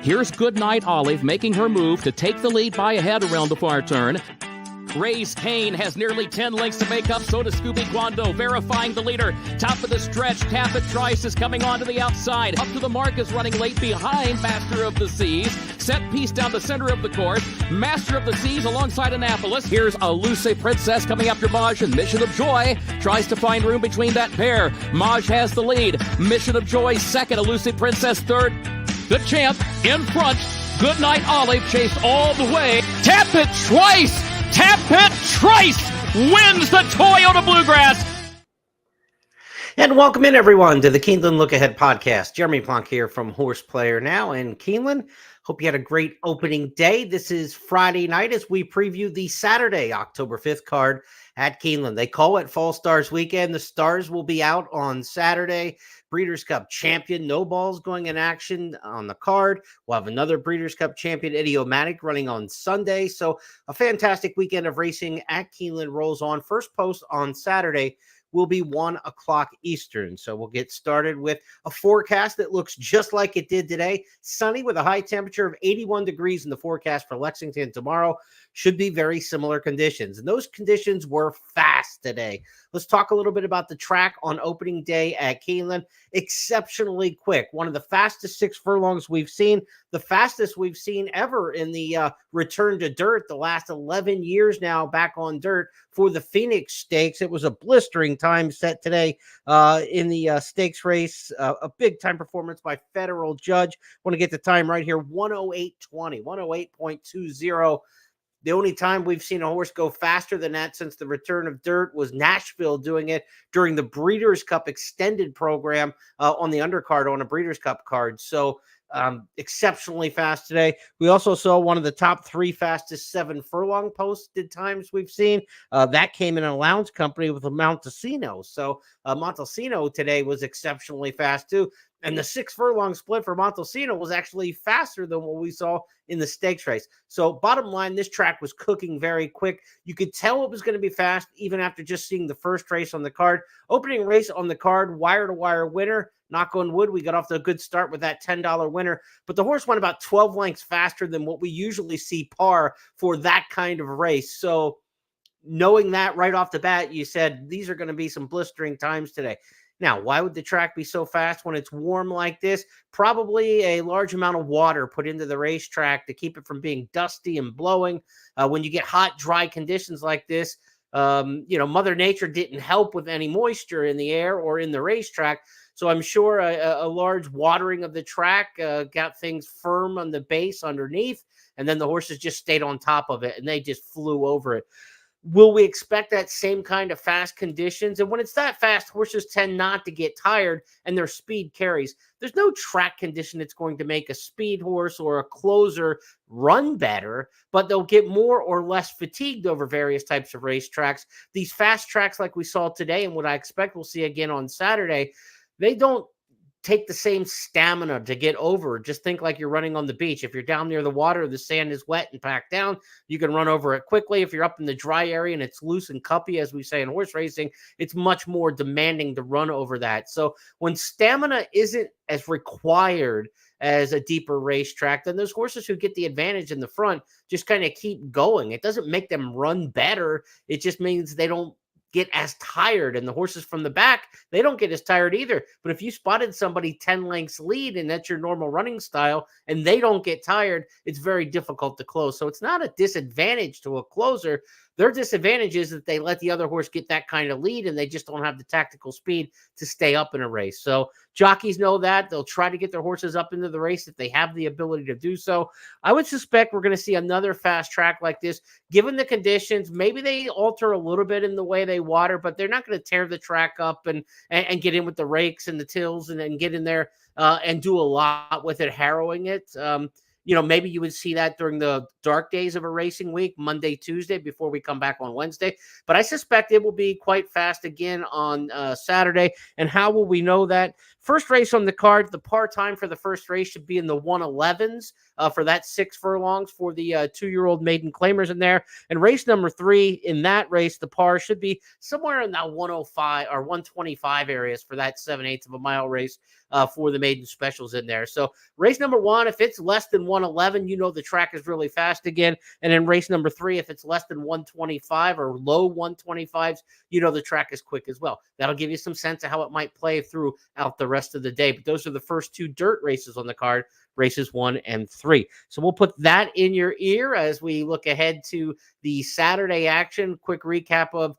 Here's Goodnight Olive making her move to take the lead by a head around the far turn. Race Kane has nearly 10 lengths to make up, so does Scooby Guando, verifying the leader. Top of the stretch, Tapit Trice is coming onto the outside. Up to the mark is running late behind Master of the Seas. Set piece down the center of the course. Master of the Seas alongside Annapolis. Here's Elusive Princess coming after Maj, and Mission of Joy tries to find room between that pair. Maj has the lead. Mission of Joy second, Elusive Princess third. The champ in front. Goodnight Olive chased all the way. Tapit Trice! Tapit Trice wins the Toyota Bluegrass. And welcome in, everyone, to the Keeneland Look Ahead podcast. Jeremy Plonk here from Horse Player Now in Keeneland. Hope you had a great opening day. This is Friday night as we preview the Saturday, October 5th card at Keeneland. They call it Fall Stars Weekend. The Stars will be out on Saturday. Breeders' Cup champion No Balls going in action on the card. We'll have another Breeders' Cup champion Idiomatic running on Sunday. So a fantastic weekend of racing at Keeneland rolls on. First post on Saturday will be 1 o'clock Eastern. So we'll get started with a forecast that looks just like it did today. Sunny with a high temperature of 81 degrees in the forecast for Lexington tomorrow. Should be very similar conditions. And those conditions were fast today. Let's talk a little bit about the track on opening day at Keeneland. Exceptionally quick. One of the fastest 6 furlongs we've seen. The fastest we've seen ever in the return to dirt. The last 11 years now back on dirt for the Phoenix Stakes. It was a blistering time set today in the stakes race. A big time performance by Federal Judge. Want to get the time right here. 108.20. 108.20. The only time we've seen a horse go faster than that since the return of dirt was Nashville doing it during the Breeders' Cup extended program on the undercard on a Breeders' Cup card. So exceptionally fast today. We also saw one of the top 3 fastest 7 furlong posted times we've seen. That came in a lounge company with a Montesino. So Montesino today was exceptionally fast too. And the 6 furlong split for Montesino was actually faster than what we saw in the stakes race. So bottom line, this track was cooking very quick. You could tell it was going to be fast even after just seeing the first race on the card. Opening race on the card, wire-to-wire winner. Knock on wood, we got off to a good start with that $10 winner. But the horse went about 12 lengths faster than what we usually see par for that kind of race. So knowing that right off the bat, you said these are going to be some blistering times today. Now, why would the track be so fast when it's warm like this? Probably a large amount of water put into the racetrack to keep it from being dusty and blowing. When you get hot, dry conditions like this, Mother Nature didn't help with any moisture in the air or in the racetrack. So I'm sure a large watering of the track got things firm on the base underneath, and then the horses just stayed on top of it, and they just flew over it. Will we expect that same kind of fast conditions? And when it's that fast, horses tend not to get tired and their speed carries. There's no track condition that's going to make a speed horse or a closer run better, but they'll get more or less fatigued over various types of racetracks. These fast tracks like we saw today and what I expect we'll see again on Saturday, they don't take the same stamina to get over. Just think like you're running on the beach. If you're down near the water, the sand is wet and packed down, you can run over it quickly. If you're up in the dry area and it's loose and cuppy, as we say in horse racing, it's much more demanding to run over that. So when stamina isn't as required as a deeper racetrack, then those horses who get the advantage in the front just kind of keep going. It doesn't make them run better. It just means they don't get as tired, and the horses from the back, they don't get as tired either. But if you spotted somebody 10 lengths lead and that's your normal running style and they don't get tired, it's very difficult to close. So it's not a disadvantage to a closer. Their disadvantage is that they let the other horse get that kind of lead and they just don't have the tactical speed to stay up in a race. So jockeys know that. They'll try to get their horses up into the race if they have the ability to do so. I would suspect we're going to see another fast track like this. Given the conditions, maybe they alter a little bit in the way they water, but they're not going to tear the track up and get in with the rakes and the tills and then get in there and do a lot with it, harrowing it. maybe you would see that during the dark days of a racing week, Monday, Tuesday, before we come back on Wednesday. But I suspect it will be quite fast again on Saturday. And how will we know that? First race on the card, the par time for the first race should be in the 111s for that 6 furlongs for the 2-year-old maiden claimers in there. And race number 3, in that race, the par should be somewhere in that 105 or 125 areas for that 7/8 of a mile race for the maiden specials in there. So race number 1, if it's less than 111, the track is really fast again. And then race number 3, if it's less than 125 or low 125s, the track is quick as well. That'll give you some sense of how it might play throughout the rest of the day. But those are the first 2 dirt races on the card, races 1 and 3. So we'll put that in your ear as we look ahead to the Saturday action. Quick recap of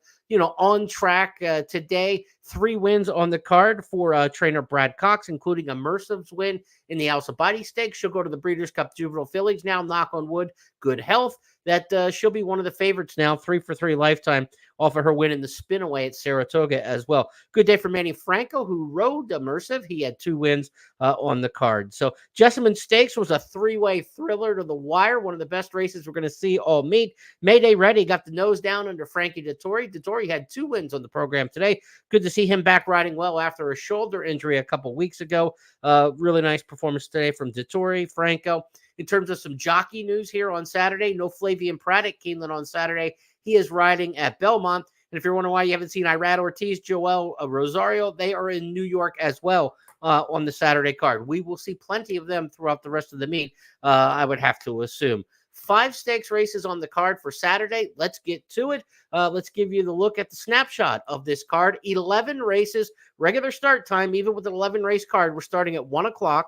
on track today. 3 wins on the card for trainer Brad Cox, including a Mercive's win in the Alcibiades Stakes. She'll go to the Breeders' Cup Juvenile Fillies now, knock on wood, good health. That she'll be one of the favorites now, 3 for 3 lifetime off of her win in the Spinaway at Saratoga as well. Good day for Manny Franco, who rode a Mercive. He had 2 wins on the card. So Jessamine Stakes was a 3-way thriller to the wire, one of the best races we're going to see all meet. Mayday Ready got the nose down under Frankie Dettori. Dettori had 2 wins on the program today. Good to see him back riding well after a shoulder injury a couple weeks ago. Really nice performance today from Dettori, Franco. In terms of some jockey news here on Saturday, no Flavian Pratt at Keeneland on Saturday. He is riding at Belmont. And if you're wondering why you haven't seen Irad Ortiz, Joel Rosario, they are in New York as well on the Saturday card. We will see plenty of them throughout the rest of the meet, I would have to assume. 5 stakes races on the card for Saturday. Let's get to it. Let's give you the look at the snapshot of this card. 11 races, regular start time, even with an 11-race card. We're starting at 1 o'clock.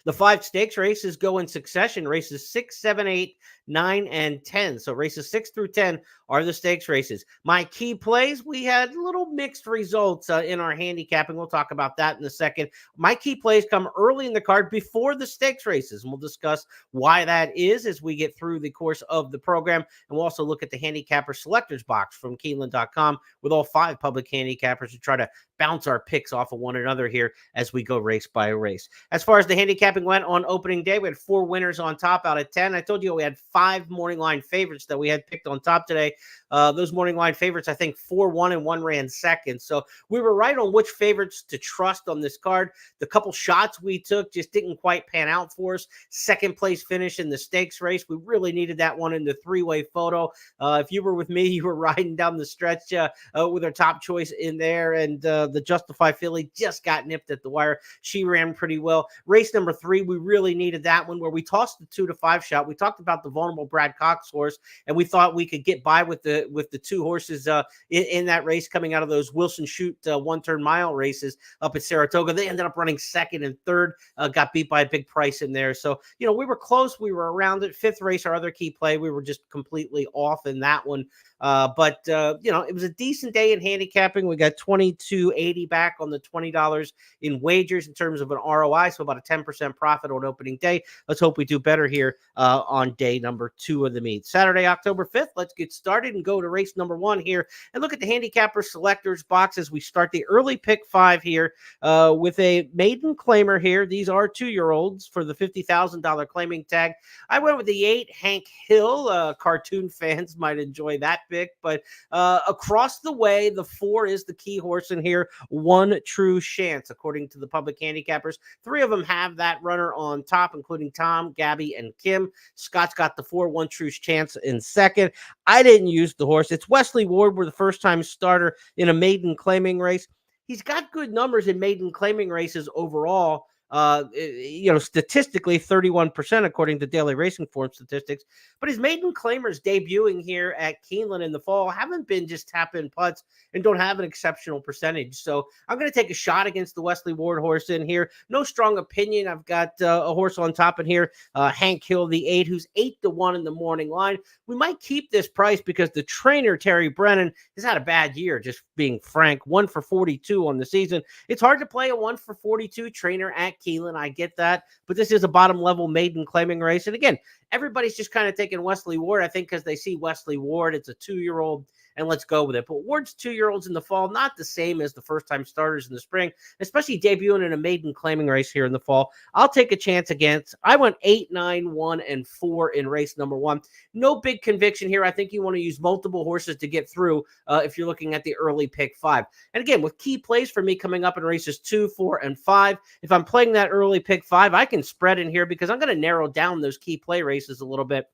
The 5 stakes races go in succession. Races 6, 7, 8, 9, and 10. So races 6 through 10 are the stakes races. My key plays, we had little mixed results in our handicapping. We'll talk about that in a second. My key plays come early in the card before the stakes races, and we'll discuss why that is as we get through the course of the program. And we'll also look at the handicapper selectors box from Keeneland.com with all 5 public handicappers to try to bounce our picks off of one another here as we go race by race. As far as the handicapping went on opening day, we had 4 winners on top out of 10. I told you we had 5 morning line favorites that we had picked on top today. Those morning line favorites, I think 4 won and 1 ran second. So we were right on which favorites to trust on this card. The couple shots we took just didn't quite pan out for us. Second place finish in the stakes race. We really needed that one in the 3-way photo. If you were with me, you were riding down the stretch with our top choice in there. And the Justify filly just got nipped at the wire. She ran pretty well. Race number 3, we really needed that one where we tossed the 2 to 5 shot. We talked about the vulnerable Brad Cox horse, and we thought we could get by with the 2 horses in that race coming out of those Wilson Shoot 1-turn mile races up at Saratoga. They ended up running second and third, got beat by a big price in there. So, we were close. We were around it. 5th race, our other key play, we were just completely off in that one. But it was a decent day in handicapping. We got $22.80 back on the $20 in wagers in terms of an ROI, so about a 10% profit on opening day. Let's hope we do better here on day number 2 of the meet. Saturday, October 5th, let's get started and go to race number 1 here and look at the handicapper selectors box as we start the early pick 5 here with a maiden claimer here. These are 2-year-olds for the $50,000 claiming tag. I went with the 8, Hank Hill. Cartoon fans might enjoy that pick, but across the way, the 4 is the key horse in here, One True Chance, according to the public handicappers. 3 of them have that runner on top, including Tom, Gabby, and Kim. Scott's got the 4, One True Chance in second. I didn't use the horse. It's Wesley Ward. We're the first-time starter in a maiden claiming race. He's got good numbers in maiden claiming races overall. Statistically 31% according to Daily Racing Form statistics, but his maiden claimers debuting here at Keeneland in the fall haven't been just tap-in putts and don't have an exceptional percentage. So I'm going to take a shot against the Wesley Ward horse in here. No strong opinion. I've got a horse on top in here, Hank Hill, the 8, who's 8-1 in the morning line. We might keep this price because the trainer, Terry Brennan, has had a bad year, just being frank. 1 for 42 on the season. It's hard to play a 1 for 42 trainer at Keeneland. I get that, but this is a bottom level maiden claiming race. And again, everybody's just kind of taking Wesley Ward, I think, because they see Wesley Ward. It's a 2-year-old and let's go with it. But Ward's 2-year-olds in the fall, not the same as the first-time starters in the spring, especially debuting in a maiden claiming race here in the fall. I'll take a chance against. I went 8, 9, 1, and 4 in race number 1. No big conviction here. I think you want to use multiple horses to get through if you're looking at the early pick 5. And again, with key plays for me coming up in races 2, 4, and 5, if I'm playing that early pick 5, I can spread in here because I'm going to narrow down those key play races a little bit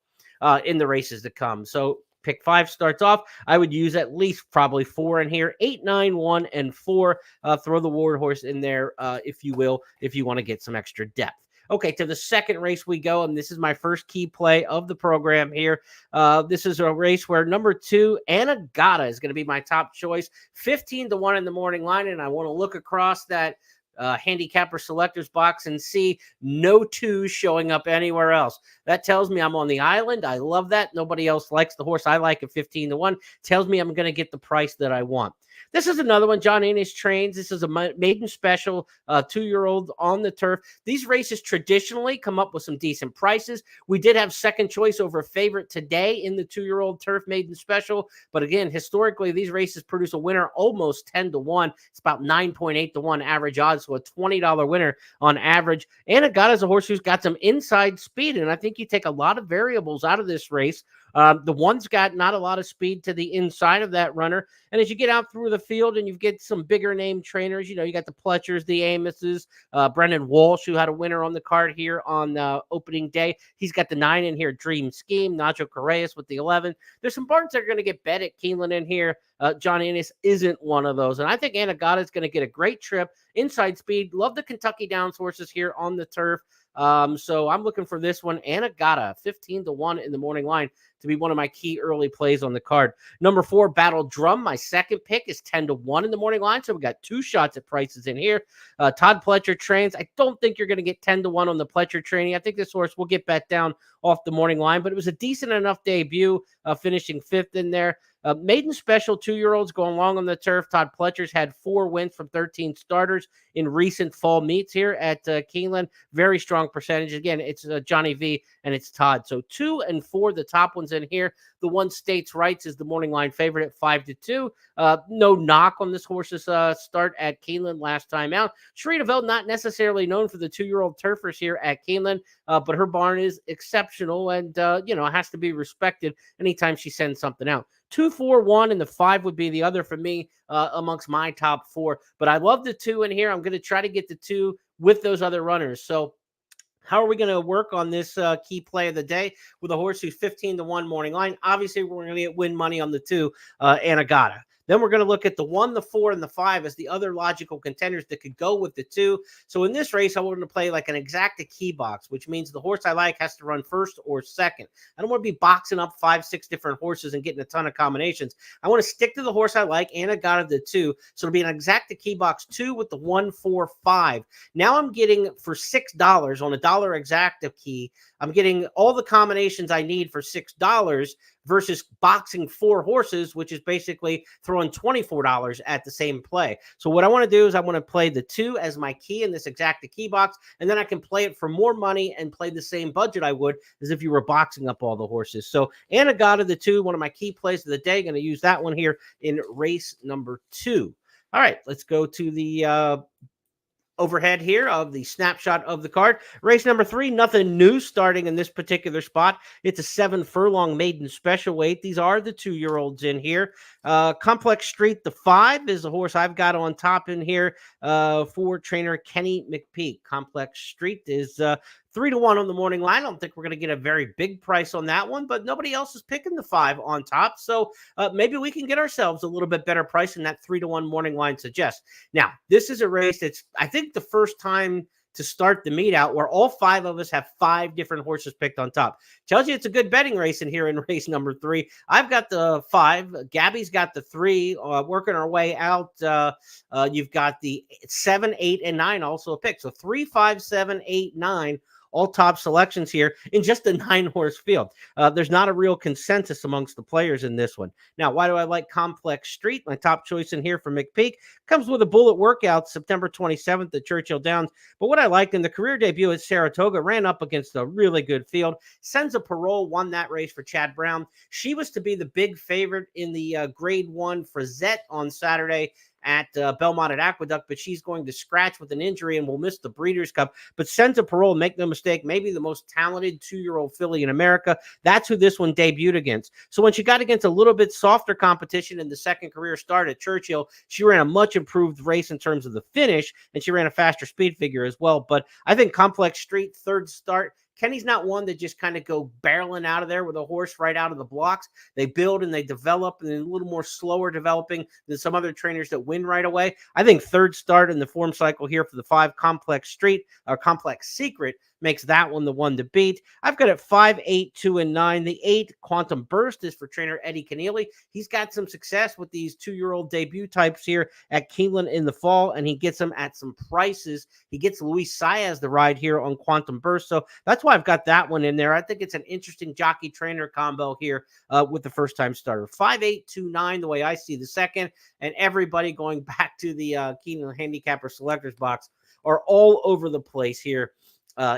in the races to come. So pick 5 starts off. I would use at least probably 4 in here. 8, 9, 1, and 4. Throw the Ward horse in there, if you will, if you want to get some extra depth. Okay, to the second race we go, and this is my first key play of the program here. This is a race where number 2, Anagata, is going to be my top choice. 15-1 in the morning line, and I want to look across that handicapper selectors box and see no 2s showing up anywhere else. That tells me I'm on the island. I love that. Nobody else likes the horse I like at 15-1. Tells me I'm going to get the price that I want. This is another one. John Ennis trains. This is a maiden special, 2-year-old on the turf. These races traditionally come up with some decent prices. We did have second choice over favorite today in the 2-year-old turf maiden special. But again, historically, these races produce a winner almost 10-1. It's about 9.8-1 average odds, so a $20 winner on average. Anagata is a horse who's got some inside speed, and I think you take a lot of variables out of this race. The one's got not a lot of speed to the inside of that runner. And as you get out through the field and you get some bigger name trainers, you got the Pletchers, the Amoses, Brendan Walsh, who had a winner on the card here on opening day. He's got the 9 in here, Dream Scheme, Nacho Correas with the 11. There's some barns that are going to get bet at Keeneland in here. John Ennis isn't one of those. And I think Anagata is going to get a great trip, inside speed. Love the Kentucky Downs horses here on the turf. So I'm looking for this one, Anagata, 15-1 in the morning line, to be one of my key early plays on the card. Number 4, Battle Drum. My second pick is 10-1 in the morning line. So we got 2 shots at prices in here. Todd Pletcher trains. I don't think you're going to get 10-1 on the Pletcher training. I think this horse will get bet down off the morning line, but it was a decent enough debut, finishing 5th in there. Maiden special 2-year-olds going long on the turf. Todd Pletcher's had 4 wins from 13 starters in recent fall meets here at Keeneland. Very strong percentage. Again, it's Johnny V and it's Todd. So 2 and 4, the top ones in here. The one States Rights is the morning line favorite at 5-2. No knock on this horse's start at Keeneland last time out. Sherita Veld, not necessarily known for the 2-year-old turfers here at Keeneland, but her barn is exceptional and, has to be respected anytime she sends something out. 2, 4, 1, and the 5 would be the other for me amongst my top 4. But I love the 2 in here. I'm going to try to get the 2 with those other runners. So how are we going to work on this key play of the day with a horse who's 15-1 morning line? Obviously, we're going to get win money on the 2, Anagata. Then we're going to look at the 1, the 4, and the 5 as the other logical contenders that could go with the 2. So in this race, I want to play like an exacta key box, which means the horse I like has to run first or second. I don't want to be boxing up 5, 6 different horses and getting a ton of combinations. I want to stick to the horse I like, and I got the 2. So it'll be an exacta key box 2 with the 1, 4, 5. Now I'm getting for $6 on a dollar exacta key. I'm getting all the combinations I need for $6 versus boxing 4 horses, which is basically throwing $24 at the same play. So what I want to do is I want to play the 2 as my key in this exacta key box, and then I can play it for more money and play the same budget I would as if you were boxing up all the horses. So Anagata, the 2, one of my key plays of the day. Going to use that one here in race number 2. All right, let's go to the overhead here of the snapshot of the card. Race number 3, nothing new starting in this particular spot. It's a 7 furlong maiden special weight. These are the 2-year-olds in here. Complex Street, the 5, is the horse I've got on top in here for trainer Kenny McPeak. Complex Street is 3-1 on the morning line. I don't think we're going to get a very big price on that one, but nobody else is picking the 5 on top. So maybe we can get ourselves a little bit better price than that 3-1 morning line suggests. Now, this is a race that's, I think, the first time to start the meet out where all 5 of us have 5 different horses picked on top. Tells you it's a good betting race in here in race number 3. I've got the 5. Gabby's got the 3. Working our way out, you've got the 7, 8, and 9 also a pick. So 3, 5, 7, 8, 9 all top selections here in just a 9-horse field. There's not a real consensus amongst the players in this one. Now, why do I like Complex Street? My top choice in here for McPeak comes with a bullet workout September 27th at Churchill Downs. But what I liked in the career debut at Saratoga, ran up against a really good field. Senza Parole won that race for Chad Brown. She was to be the big favorite in the Grade 1 Frazette on Saturday at Belmont at Aqueduct, but she's going to scratch with an injury and will miss the Breeders' Cup. But Senza Parole, make no mistake, maybe the most talented 2-year-old filly in America. That's who this one debuted against. So when she got against a little bit softer competition in the second career start at Churchill, she ran a much improved race in terms of the finish, and she ran a faster speed figure as well. But I think Complex Street, third start, Kenny's not one that just kind of go barreling out of there with a horse right out of the blocks. They build and they develop, and a little more slower developing than some other trainers that win right away. I think third start in the form cycle here for the 5 Complex Street or Complex Secret makes that one the one to beat. I've got it 5, 8, 2, and 9. The 8 Quantum Burst is for trainer Eddie Keneally. He's got some success with these 2-year-old debut types here at Keeneland in the fall, and he gets them at some prices. He gets Luis Saez the ride here on Quantum Burst, so that's why I've got that one in there. I think it's an interesting jockey trainer combo here with the first time starter. 5, 8, 2, 9, the way I see the second, and everybody going back to the Keeneland Handicapper Selectors Box are all over the place here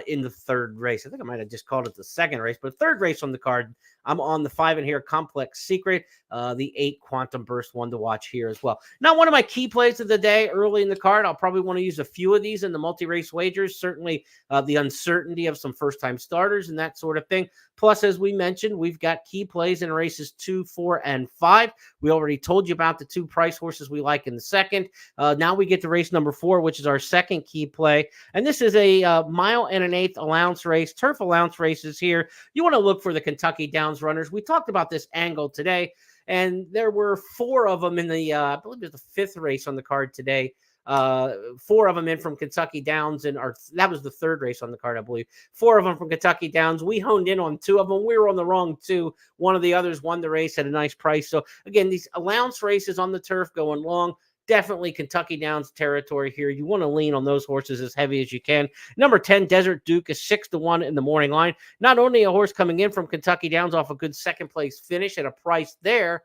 in the third race. I think I might have just called it the second race, but third race on the card. I'm on the 5 in here, Complex Secret, the 8 Quantum Burst, one to watch here as well. Now, one of my key plays of the day early in the card, I'll probably want to use a few of these in the multi-race wagers, certainly the uncertainty of some first-time starters and that sort of thing. Plus, as we mentioned, we've got key plays in races 2, 4, and 5. We already told you about the 2 price horses we like in the second. Now we get to race number 4, which is our second key play. And this is a mile and an eighth allowance race, turf allowance races here. You want to look for the Kentucky Downs runners. We talked about this angle today, and there were 4 of them in the, I believe it was the 5th race on the card today. 4 of them in from Kentucky Downs, and that was the 3rd race on the card, I believe. 4 of them from Kentucky Downs. We honed in on 2 of them. We were on the wrong 2. One of the others won the race at a nice price. So again, these allowance races on the turf going long. Definitely Kentucky Downs territory here. You want to lean on those horses as heavy as you can. Number 10, Desert Duke, is 6-1 in the morning line. Not only a horse coming in from Kentucky Downs off a good second place finish at a price there,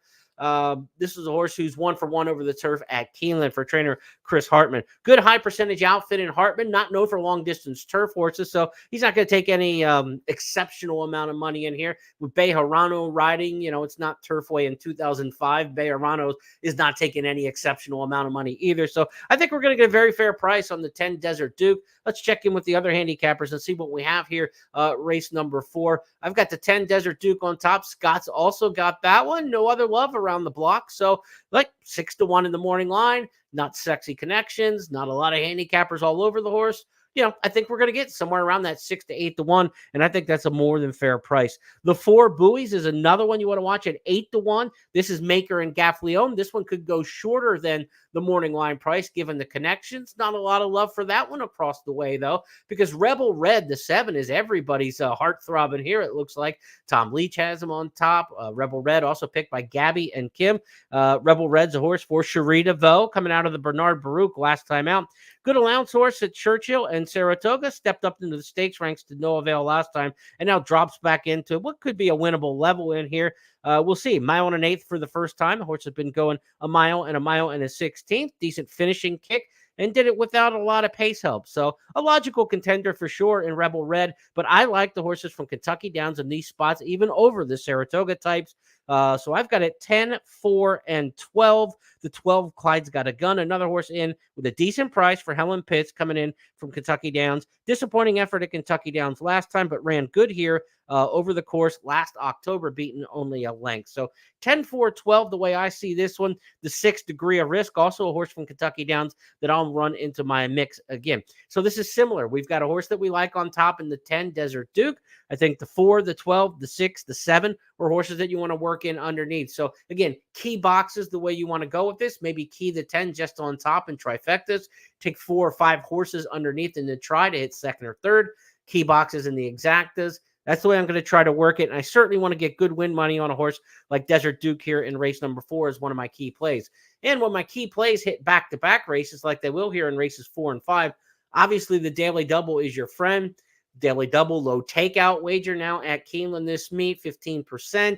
this is a horse who's 1-for-1 over the turf at Keeneland for trainer Chris Hartman. Good high percentage outfit in Hartman, not known for long distance turf horses, so he's not going to take any exceptional amount of money in here. With Bejarano riding, it's not Turfway in 2005. Bejarano is not taking any exceptional amount of money either. So I think we're going to get a very fair price on the 10 Desert Duke. Let's check in with the other handicappers and see what we have here. Race number 4. I've got the 10 Desert Duke on top. Scott's also got that one. No other love around the block. So like 6-1 in the morning line, not sexy connections, not a lot of handicappers all over the horse. I think we're going to get somewhere around that 6 to 8-1, and I think that's a more than fair price. The 4 Buoys is another one you want to watch at 8-1. This is Maker and Gaffleone. This one could go shorter than the morning line price, given the connections. Not a lot of love for that one across the way, though, because Rebel Red, the 7, is everybody's heart-throbbing here, it looks like. Tom Leach has him on top. Rebel Red, also picked by Gabby and Kim. Rebel Red's a horse for Sharita Vo, coming out of the Bernard Baruch last time out. Good allowance horse at Churchill and Saratoga, stepped up into the stakes ranks to no avail last time, and now drops back into what could be a winnable level in here. We'll see. Mile and an eighth for the first time. The horse has been going a mile and a 16th. Decent finishing kick, and did it without a lot of pace help. So a logical contender for sure in Rebel Red, but I like the horses from Kentucky Downs in these spots, even over the Saratoga types. So I've got it 10, 4, and 12. The 12, Clyde's Got a Gun, another horse in with a decent price for Helen Pitts coming in from Kentucky Downs. Disappointing effort at Kentucky Downs last time, but ran good here over the course last October, beaten only a length. So 10, 4, 12, the way I see this one. The 6 Degree of Risk, also a horse from Kentucky Downs that I'll run into my mix again. So this is similar. We've got a horse that we like on top in the 10, Desert Duke. I think the 4, the 12, the 6, the 7 are horses that you want to work in underneath. So again, key boxes the way you want to go with this. Maybe key the 10 just on top and trifectas. Take 4 or 5 horses underneath and then try to hit second or third. Key boxes in the exactas. That's the way I'm going to try to work it. And I certainly want to get good win money on a horse like Desert Duke here in race number 4 is one of my key plays. And when my key plays hit back-to-back races like they will here in races 4 and 5, obviously the daily double is your friend. Daily double, low takeout wager now at Keeneland this meet, 15%.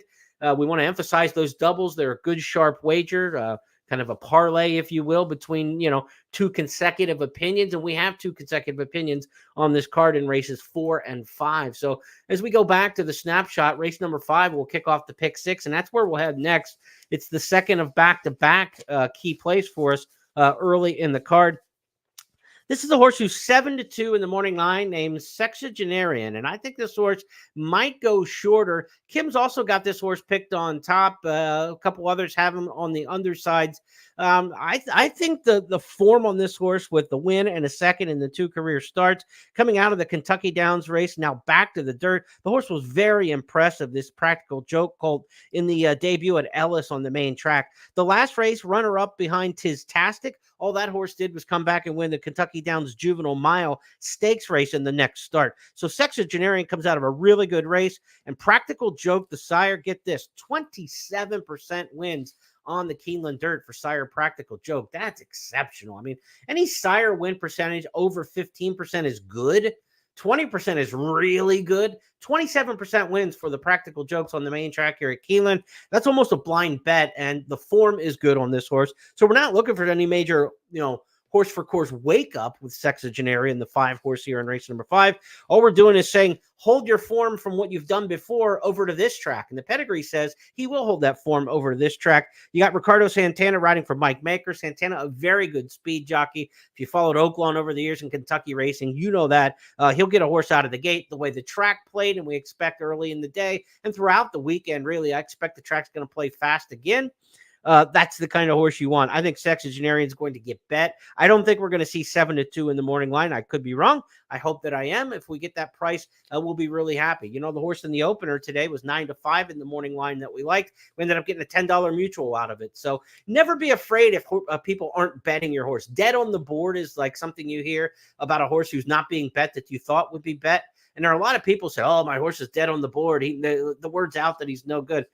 We want to emphasize those doubles. They're a good, sharp wager, kind of a parlay, if you will, between, two consecutive opinions. And we have two consecutive opinions on this card in races 4 and 5. So as we go back to the snapshot, race number 5 will kick off the pick 6, and that's where we'll head next. It's the second of back-to-back key plays for us early in the card. This is a horse who's 7-2 in the morning line named Sexagenarian, and I think this horse might go shorter. Kim's also got this horse picked on top. A couple others have him on the undersides. I think the form on this horse with the win and a second in the 2 career starts coming out of the Kentucky Downs race, now back to the dirt. The horse was very impressive, this Practical Joke colt in the debut at Ellis on the main track. The last race, runner-up behind Tiztastic. All that horse did was come back and win the Kentucky Downs Juvenile Mile Stakes race in the next start. So Sexagenarian comes out of a really good race. And Practical Joke, the sire, get this, 27% wins on the Keeneland dirt for sire Practical Joke. That's exceptional. I mean, any sire win percentage over 15% is good. 20% is really good. 27% wins for the Practical Jokes on the main track here at Keeneland. That's almost a blind bet, and the form is good on this horse. So we're not looking for any major, horse for course wake up with Sexagenarian, the 5 horse here in race number 5. All we're doing is saying, hold your form from what you've done before over to this track. And the pedigree says he will hold that form over to this track. You got Ricardo Santana riding for Mike Maker. Santana, a very good speed jockey. If you followed Oaklawn over the years in Kentucky racing, you know that he'll get a horse out of the gate the way the track played, and we expect early in the day and throughout the weekend. Really, I expect the track's going to play fast again. That's the kind of horse you want. I think Sexagenarian is going to get bet. I don't think we're going to see 7-2 in the morning line. I could be wrong. I hope that I am. If we get that price, we'll be really happy. The horse in the opener today was 9-5 in the morning line that we liked. We ended up getting a $10 mutual out of it. So never be afraid if people aren't betting your horse. Dead on the board is like something you hear about a horse who's not being bet that you thought would be bet. And there are a lot of people say, oh, my horse is dead on the board. The word's out that he's no good.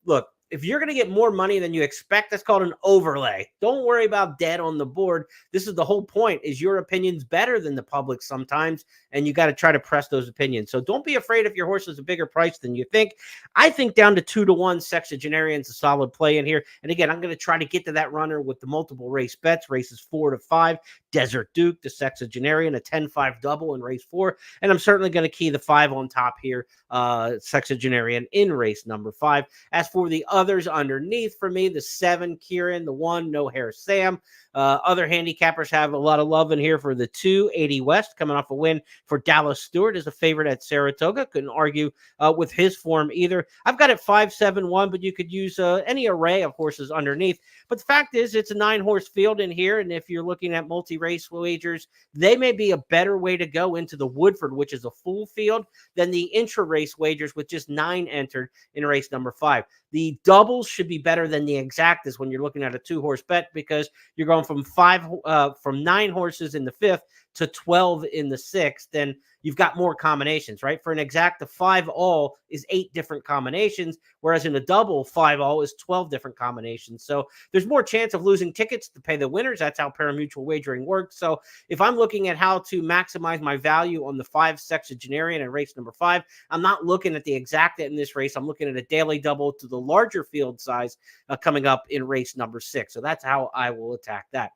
Look, if you're going to get more money than you expect, that's called an overlay. Don't worry about dead on the board. This is the whole point, is your opinion's better than the public sometimes, and you got to try to press those opinions. So don't be afraid if your horse is a bigger price than you think. I think down to 2-1, Sexagenarian's a solid play in here. And again, I'm going to try to get to that runner with the multiple race bets, races 4-5, Desert Duke to Sexagenarian, a 10-5 double in race 4. And I'm certainly going to key the 5 on top here, Sexagenarian in race number 5. As for the others underneath for me, the 7, Kieran, the 1, No Hair Sam. Other handicappers have a lot of love in here for the 2, 80 West, coming off a win for Dallas Stewart as a favorite at Saratoga. Couldn't argue with his form either. I've got it 5-7-1, but you could use any array of horses underneath. But the fact is, it's a 9-horse field in here, and if you're looking at multi-race wagers, they may be a better way to go into the Woodford, which is a full field, than the intra-race wagers with just 9 entered in race number 5. The doubles should be better than the exactas when you're looking at a 2-horse bet, because you're going from 9 horses in the 5th to 12 in the 6th, then you've got more combinations, right? For an exacta, 5 all is 8 different combinations, whereas in a double, 5 all is 12 different combinations. So there's more chance of losing tickets to pay the winners. That's how pari-mutuel wagering works. So if I'm looking at how to maximize my value on the 5 Sexagenarian in race number 5, I'm not looking at the exacta in this race. I'm looking at a daily double to the larger field size coming up in race number 6. So that's how I will attack that.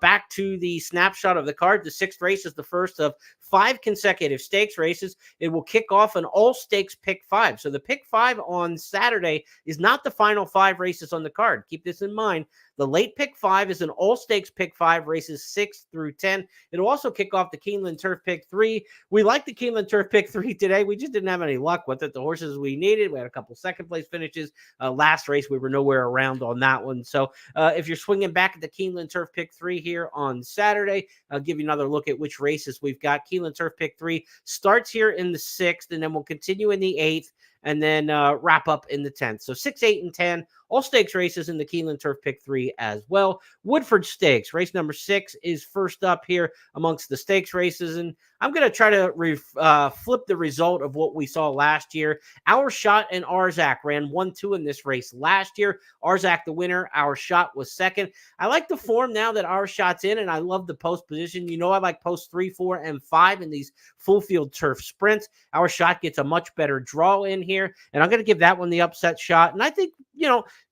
Back to the snapshot of the card. The 6th race is the first of 5 consecutive stakes races. It will kick off an all-stakes pick 5. So the pick 5 on Saturday is not the final 5 races on the card. Keep this in mind. The late pick 5 is an all-stakes pick 5, races 6 through 10. It'll also kick off the Keeneland Turf pick 3. We like the Keeneland Turf pick 3 today. We just didn't have any luck with it. The horses we needed, we had a couple second-place finishes. Last race, we were nowhere around on that one. So if you're swinging back at the Keeneland Turf pick 3 here on Saturday, I'll give you another look at which races we've got. Keeneland Turf pick 3 starts here in the 6th, and then we'll continue in the 8th. and then wrap up in the 10th. So 6, 8, and 10, all stakes races in the Keeneland Turf Pick 3 as well. Woodford Stakes, race number 6 is first up here amongst the stakes races, and I'm going to try to flip the result of what we saw last year. Our Shot and Arzak ran 1-2 in this race last year. Arzak the winner. Our Shot was second. I like the form now that Our Shot's in, and I love the post position. You know I like post 3, 4, and 5 in these full field turf sprints. Our Shot gets a much better draw in here, and I'm going to give that one the upset shot. And I think,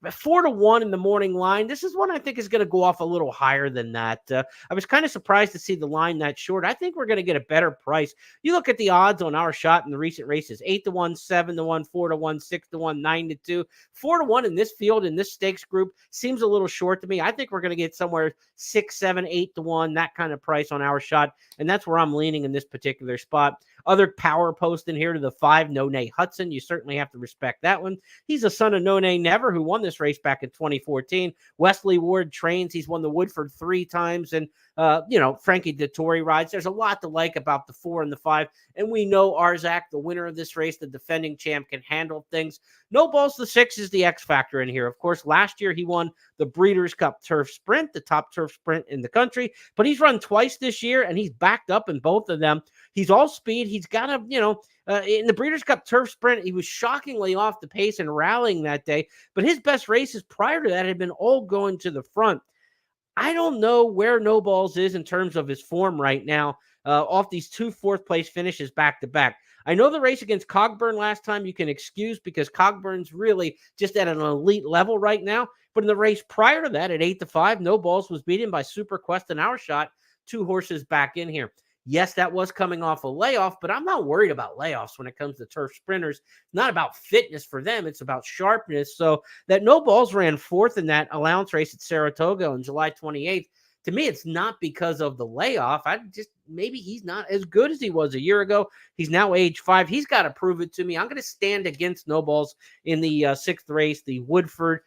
4-1 in the morning line, this is one I think is going to go off a little higher than that. I was kind of surprised to see the line that short. I think we're going to get a better price. You look at the odds on Our Shot in the recent races: 8-1, 7-1, 4-1, 6-1, 9-2. 4-1 in this field, in this stakes group, seems a little short to me. I think we're going to get somewhere 6, 7, 8-1, that kind of price on Our Shot, and that's where I'm leaning in this particular spot. Other power post in here to the 5, Nonay Hudson. You certainly have to respect that one. He's a son of Nonay Never, who won this race back in 2014. Wesley Ward trains. He's won the Woodford 3 times, and Frankie Dettori rides. There's a lot to like about the 4 and the 5, and we know Arzak, the winner of this race, the defending champ, can handle things. No Balls the 6 is the X factor in here. Of course, last year he won the Breeders' Cup Turf Sprint, the top turf sprint in the country, but he's run twice this year, and he's backed up in both of them. He's all speed. He's got in the Breeders' Cup Turf Sprint, he was shockingly off the pace and rallying that day, but his best races prior to that had been all going to the front. I don't know where No Balls is in terms of his form right now, off these 2 fourth-place finishes back-to-back. I know the race against Cogburn last time you can excuse because Cogburn's really just at an elite level right now, but in the race prior to that at 8-5, No Balls was beaten by Super Quest and Our Shot, 2 horses back in here. Yes, that was coming off a layoff, but I'm not worried about layoffs when it comes to turf sprinters. It's not about fitness for them. It's about sharpness. So that No Balls ran 4th in that allowance race at Saratoga on July 28th. To me, it's not because of the layoff. Maybe he's not as good as he was a year ago. He's now age 5. He's got to prove it to me. I'm going to stand against No Balls in the 6th race, the Woodford.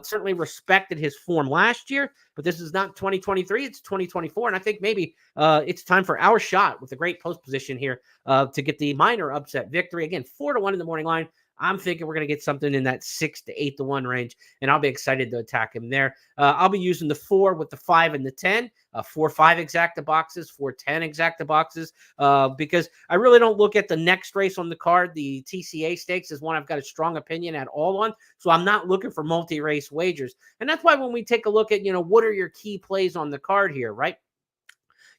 Certainly respected his form last year, but this is not 2023. It's 2024. And I think maybe it's time for Our Shot with a great post position here to get the minor upset victory. Again, 4-1 in the morning line. I'm thinking we're going to get something in that 6 to 8-1 range, and I'll be excited to attack him there. I'll be using the 4 with the 5 and the 10, 4-5 exacta boxes, 4-10 exacta boxes, because I really don't look at the next race on the card. The TCA Stakes is one I've got a strong opinion at all on, so I'm not looking for multi-race wagers. And that's why when we take a look at, what are your key plays on the card here, right?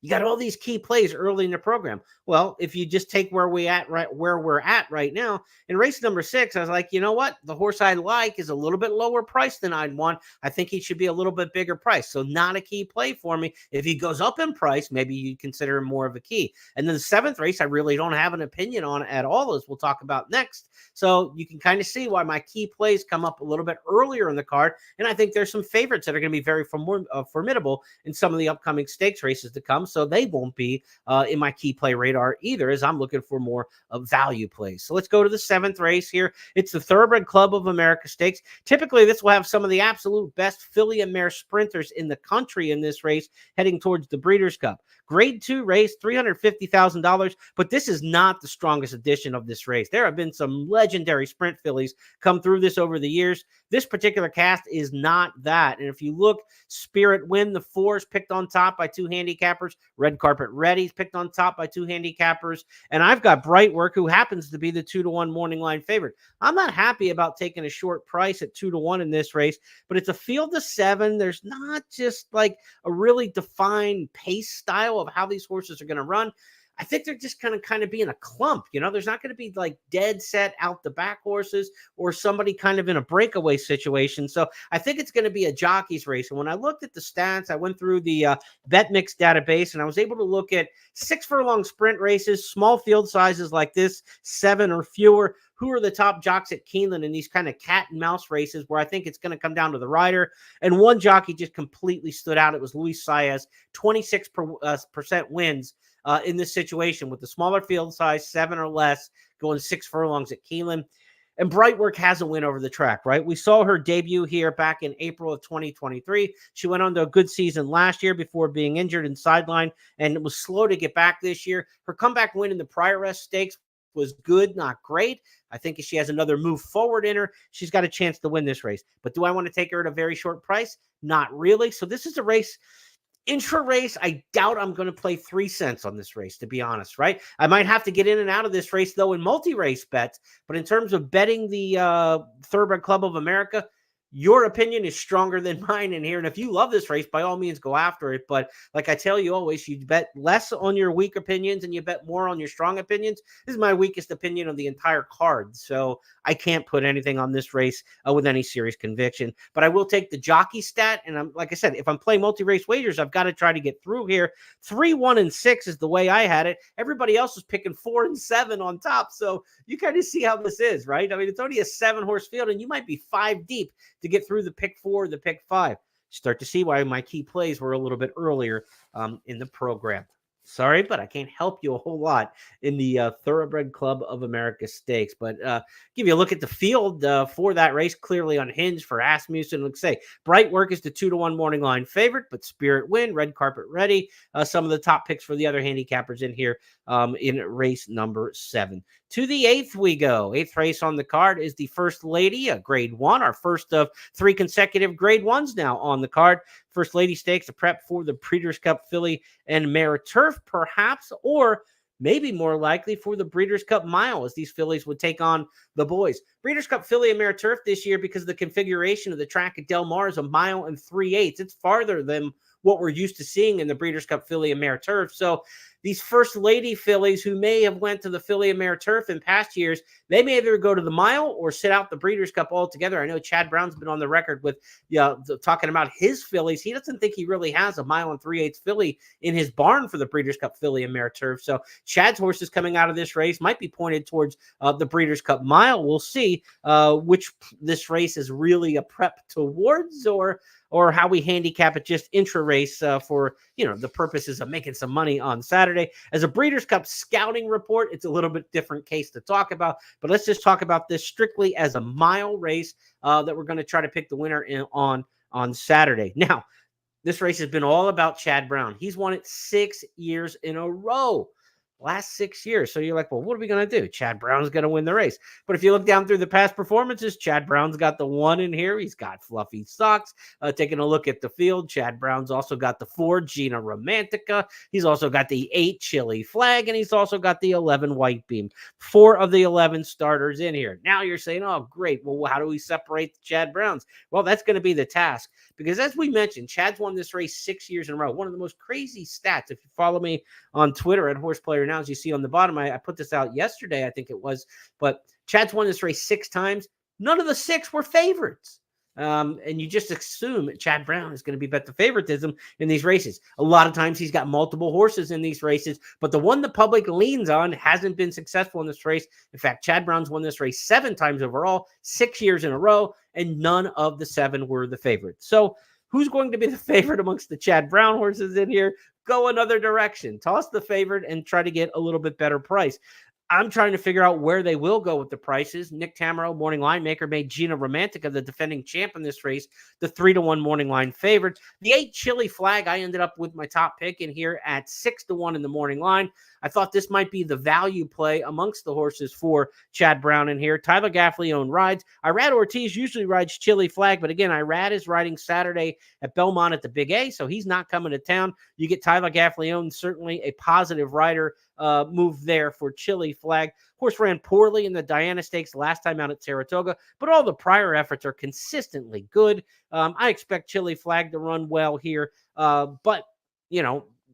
You got all these key plays early in the program. Well, if you just take where we're at right now, in race number 6, I was like, you know what? The horse I like is a little bit lower price than I'd want. I think he should be a little bit bigger price. So not a key play for me. If he goes up in price, maybe you consider him more of a key. And then the 7th race, I really don't have an opinion on at all, as we'll talk about next. So you can kind of see why my key plays come up a little bit earlier in the card. And I think there's some favorites that are going to be very formidable in some of the upcoming stakes races to come. So they won't be in my key play radar either, as I'm looking for more value plays. So let's go to the 7th race here. It's the Thoroughbred Club of America Stakes. Typically, this will have some of the absolute best filly and mare sprinters in the country in this race heading towards the Breeders' Cup. Grade 2 race, $350,000, but this is not the strongest edition of this race. There have been some legendary sprint fillies come through this over the years. This particular cast is not that. And if you look, Spirit Win, the 4 is picked on top by 2 handicappers. Red Carpet Ready's picked on top by 2 handicappers. And I've got Bright Work, who happens to be the 2-1 morning line favorite. I'm not happy about taking a short price at 2-1 in this race, but it's a field of 7. There's not just like a really defined pace style of how these horses are going to run. I think they're just kind of being a clump. There's not going to be like dead set out the back horses or somebody kind of in a breakaway situation. So I think it's going to be a jockey's race. And when I looked at the stats, I went through the BetMix database, and I was able to look at 6 furlong sprint races, small field sizes like this, 7 or fewer. Who are the top jocks at Keeneland in these kind of cat and mouse races where I think it's going to come down to the rider? And one jockey just completely stood out. It was Luis Saez, 26% wins in this situation with the smaller field size, 7 or less, going 6 furlongs at Keeneland. And Brightwork has a win over the track, right? We saw her debut here back in April of 2023. She went on to a good season last year before being injured and sidelined, and it was slow to get back this year. Her comeback win in the Prior Rest Stakes was good, not great. I think if she has another move forward in her, she's got a chance to win this race. But do I want to take her at a very short price? Not really. So this is a race. Intra race, I doubt I'm going to play 3 cents on this race, to be honest, right? I might have to get in and out of this race, though, in multi-race bets. But in terms of betting the Thoroughbred Club of America, your opinion is stronger than mine in here. And if you love this race, by all means, go after it. But like I tell you always, you bet less on your weak opinions and you bet more on your strong opinions. This is my weakest opinion of the entire card. So I can't put anything on this race with any serious conviction. But I will take the jockey stat. And I'm like I said, if I'm playing multi-race wagers, I've got to try to get through here. 3, 1, and 6 is the way I had it. Everybody else was picking 4 and 7 on top. So you kind of see how this is, right? I mean, it's only a 7-horse field, and you might be 5 deep to get through the pick 4, the pick 5. Start to see why my key plays were a little bit earlier in the program. Sorry, but I can't help you a whole lot in the Thoroughbred Club of America Stakes. But give you a look at the field for that race, clearly unhinged for Asmussen. Let's say Brightwork is the 2-1 morning line favorite, but Spirit Win, Red Carpet Ready, some of the top picks for the other handicappers in here in race number 7. To the 8th we go. 8th race on the card is the First Lady, a grade 1, our first of 3 consecutive grade 1s now on the card. First Lady Stakes, a prep for the Breeders' Cup Filly and Mare Turf, perhaps, or maybe more likely for the Breeders' Cup Mile, as these fillies would take on the boys. Breeders' Cup Filly and Mare Turf this year, because of the configuration of the track at Del Mar, is 1 mile and 3/8. It's farther than what we're used to seeing in the Breeders' Cup Filly and Mare Turf. So these First Lady fillies who may have went to the Filly and Mare Turf in past years, they may either go to the mile or sit out the Breeders' Cup altogether. I know Chad Brown's been on the record with talking about his fillies. He doesn't think he really has 1 mile and 3/8 filly in his barn for the Breeders' Cup Filly and Mare Turf. So Chad's horses coming out of this race might be pointed towards the Breeders' Cup Mile. We'll see which this race is really a prep towards, or how we handicap it just intra-race for, the purposes of making some money on Saturday. As a Breeders' Cup scouting report, it's a little bit different case to talk about, but let's just talk about this strictly as a mile race that we're going to try to pick the winner on Saturday. Now, this race has been all about Chad Brown. He's won it 6 years in a row. Last 6 years. So you're like, well, what are we going to do? Chad Brown's going to win the race. But if you look down through the past performances, Chad Brown's got the 1 in here. He's got Fluffy Socks. Taking a look at the field, Chad Brown's also got the 4, Gina Romantica. He's also got the 8, Chili Flag. And he's also got the 11, White Beam. 4 of the 11 starters in here. Now you're saying, oh, great. Well, how do we separate the Chad Browns? Well, that's going to be the task. Because as we mentioned, Chad's won this race 6 years in a row. One of the most crazy stats. If you follow me on Twitter at Horseplayer Now, as you see on the bottom, I put this out yesterday, I think it was. But Chad's won this race 6 times. None of the 6 were favorites. And you just assume Chad Brown is going to be bet the favoritism in these races. A lot of times he's got multiple horses in these races, but the one the public leans on hasn't been successful in this race. In fact, Chad Brown's won this race 7 times overall, 6 years in a row, and none of the 7 were the favorites. So who's going to be the favorite amongst the Chad Brown horses in here? Go another direction. Toss the favorite and try to get a little bit better price. I'm trying to figure out where they will go with the prices. Nick Tamaro, morning line maker, made Gina Romantica, the defending champ in this race, the 3-1 morning line favorite. The 8 Chili Flag, I ended up with my top pick in here at 6-1 in the morning line. I thought this might be the value play amongst the horses for Chad Brown in here. Tyler Gaffleone rides. Irad Ortiz usually rides Chili Flag, but again, Irad is riding Saturday at Belmont at the Big A, so he's not coming to town. You get Tyler Gaffleone, certainly a positive rider move there for Chili Flag. Horse ran poorly in the Diana Stakes last time out at Saratoga, but all the prior efforts are consistently good. I expect Chili Flag to run well here, but,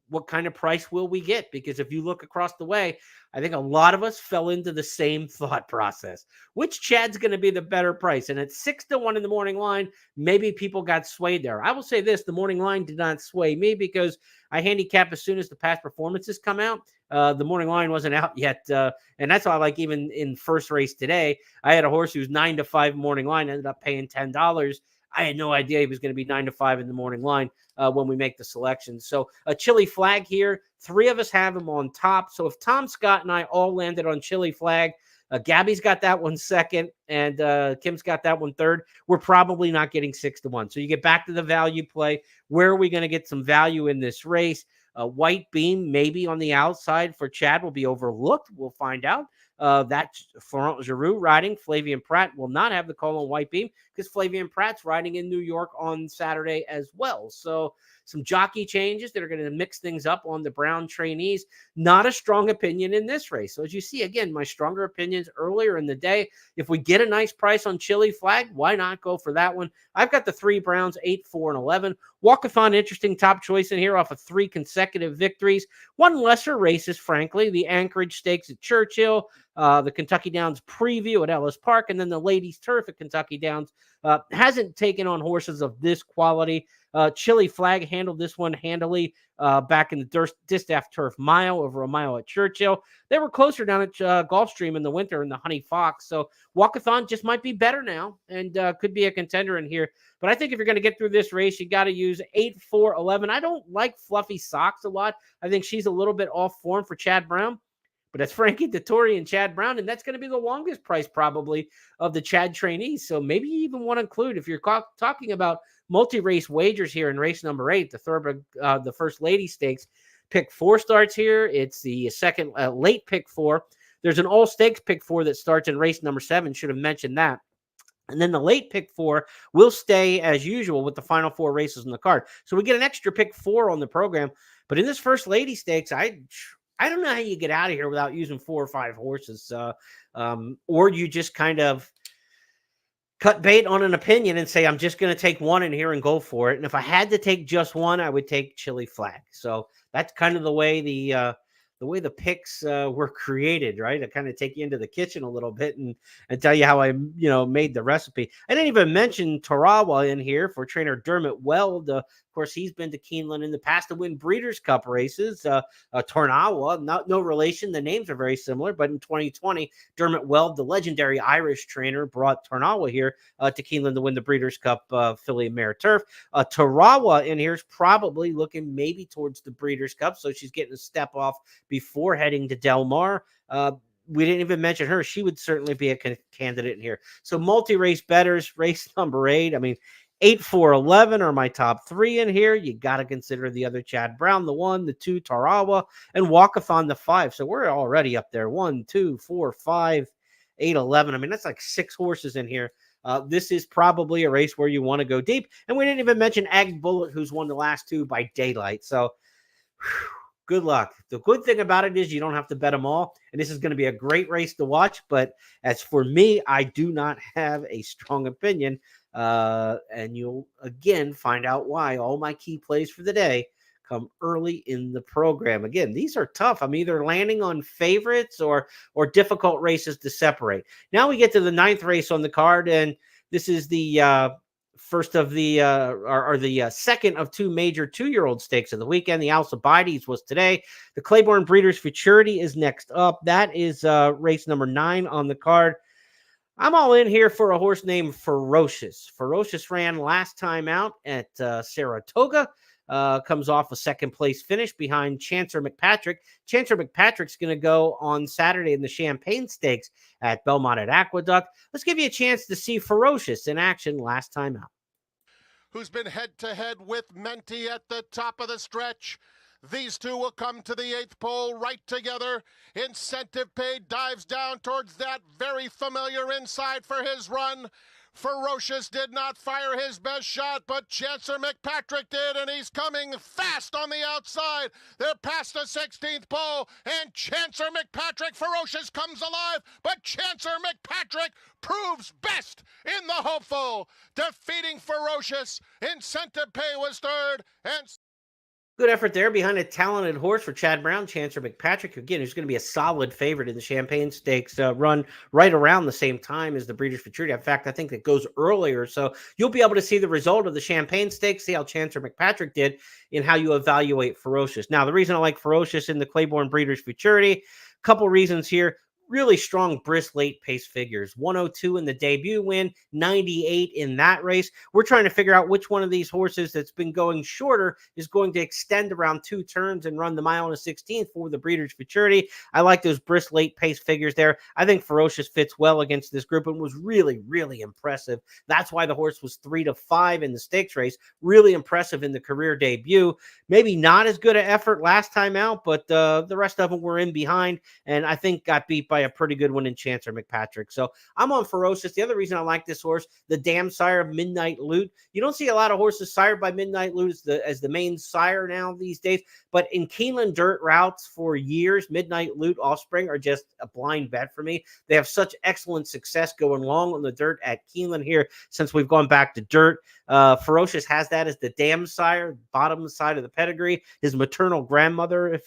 what kind of price will we get? Because if you look across the way, I think a lot of us fell into the same thought process. Which Chad's going to be the better price? And at 6-1 in the morning line, maybe people got swayed there. I will say this, the morning line did not sway me because I handicap as soon as the past performances come out. The morning line wasn't out yet. And that's why, like, even in first race today, I had a horse who's 9-5 morning line, ended up paying $10. I had no idea he was going to be 9-5 in the morning line when we make the selection. So a Chili Flag here. 3 of us have him on top. So if Tom Scott and I all landed on Chili Flag, Gabby's got that one second, and Kim's got that one third. We're probably not getting 6-1. So you get back to the value play. Where are we going to get some value in this race? White Beam, maybe on the outside for Chad, will be overlooked. We'll find out. That's Florent Giroux riding. Flavian Pratt will not have the call on White Beam because Flavian Pratt's riding in New York on Saturday as well. So some jockey changes that are going to mix things up on the Brown trainees. Not a strong opinion in this race. So as you see, again, my stronger opinions earlier in the day. If we get a nice price on Chili Flag, why not go for that one? I've got the 3 Browns, 8, 4, and 11. Walkathon, interesting top choice in here off of 3 consecutive victories. One lesser races, frankly, the Anchorage Stakes at Churchill, the Kentucky Downs Preview at Ellis Park, and then the Ladies Turf at Kentucky Downs. Hasn't taken on horses of this quality. Chili Flag handled this one handily back in the Distaff Turf Mile, over a mile at Churchill. They were closer down at Gulfstream in the winter in the Honey Fox. So Walkathon just might be better now and could be a contender in here. But I think if you're going to get through this race, you got to use 8, 4, 11. I don't like Fluffy Socks a lot. I think she's a little bit off form for Chad Brown. But that's Frankie Dettori and Chad Brown, and that's going to be the longest price probably of the Chad trainees. So maybe you even want to include, if you're talking about multi-race wagers here in race number 8, the Thurber, the First Lady Stakes, pick 4 starts here. It's the second late pick 4. There's an all stakes pick 4 that starts in race number 7. Should have mentioned that. And then the late pick 4 will stay as usual with the final 4 races on the card. So we get an extra pick 4 on the program. But in this First Lady Stakes, I don't know how you get out of here without using 4 or 5 horses, or you just kind of cut bait on an opinion and say, I'm just going to take one in here and go for it. And if I had to take just one, I would take Chili Flag. So that's kind of the way the picks were created, right? I kind of take you into the kitchen a little bit and tell you how I, made the recipe. I didn't even mention Tarawa in here for trainer Dermot Weld. Of course, he's been to Keeneland in the past to win Breeders' Cup races. Tornawa, no relation. The names are very similar, but in 2020, Dermot Weld, the legendary Irish trainer, brought Tornawa here to Keeneland to win the Breeders' Cup filly and mare turf. Tarawa in here is probably looking maybe towards the Breeders' Cup, so she's getting a step off before heading to Del Mar. We didn't even mention her. She would certainly be a candidate in here. So multi-race bettors, race number 8. I mean, 8, 4, 11 are my top 3 in here. You got to consider the other Chad Brown, the 1, the 2, Tarawa, and Walkathon, the 5. So we're already up there. 1, 2, 4, 5, 8, 11. I mean, that's like 6 horses in here. This is probably a race where you want to go deep. And we didn't even mention Ag Bullet, who's won the last 2 by daylight. So good luck. The good thing about it is you don't have to bet them all. And this is going to be a great race to watch. But as for me, I do not have a strong opinion. And you'll again find out why all my key plays for the day come early in the program. Again, these are tough. I'm either landing on favorites or difficult races to separate. Now we get to the 9th race on the card, and this is the first of the the second of 2 major 2-year-old stakes of the weekend. The Alcibiades was today. The Claiborne Breeders' Futurity is next up. That is race number 9 on the card. I'm all in here for a horse named Ferocious. Ferocious ran last time out at Saratoga. Comes off a 2nd place finish behind Chancer McPatrick. Chancer McPatrick's going to go on Saturday in the Champagne Stakes at Belmont at Aqueduct. Let's give you a chance to see Ferocious in action last time out. Who's been head-to-head with Menti at the top of the stretch. These 2 will come to the 8th pole right together. Incentive Paid dives down towards that very familiar inside for his run. Ferocious did not fire his best shot, but Chancer McPatrick did, and he's coming fast on the outside. They're past the 16th pole, and Chancer McPatrick, Ferocious comes alive, but Chancer McPatrick proves best in the hopeful. Defeating Ferocious, Incentive Pay was 3rd, and Good effort there behind a talented horse for Chad Brown, Chancer McPatrick, again, who's going to be a solid favorite in the Champagne Stakes, run right around the same time as the Breeders' Futurity. In fact, I think it goes earlier. So you'll be able to see the result of the Champagne Stakes, see how Chancer McPatrick did, and how you evaluate Ferocious. Now, the reason I like Ferocious in the Claiborne Breeders' Futurity, a couple reasons here. really strong, brisk late pace figures. 102 in the debut win, 98 in that race. We're trying to figure out which one of these horses that's been going shorter is going to extend around 2 turns and run the mile and a 16th for the Breeders' Futurity. I like those brisk late pace figures there. I think Ferocious fits well against this group and was really, really impressive. That's why the horse was 3-5 in the stakes race. Really impressive in the career debut. Maybe not as good an effort last time out, but the rest of them were in behind, and I think got beat by a pretty good one in Chancer McPatrick. So I'm on Ferocious. The other reason I like this horse, the dam sire of Midnight Loot. You don't see a lot of horses sired by Midnight Loot as the main sire now these days, but in Keeneland dirt routes for years, Midnight Loot offspring are just a blind bet for me. They have such excellent success going long on the dirt at Keeneland here since we've gone back to dirt. Ferocious has that as the dam sire, bottom side of the pedigree. His maternal grandmother,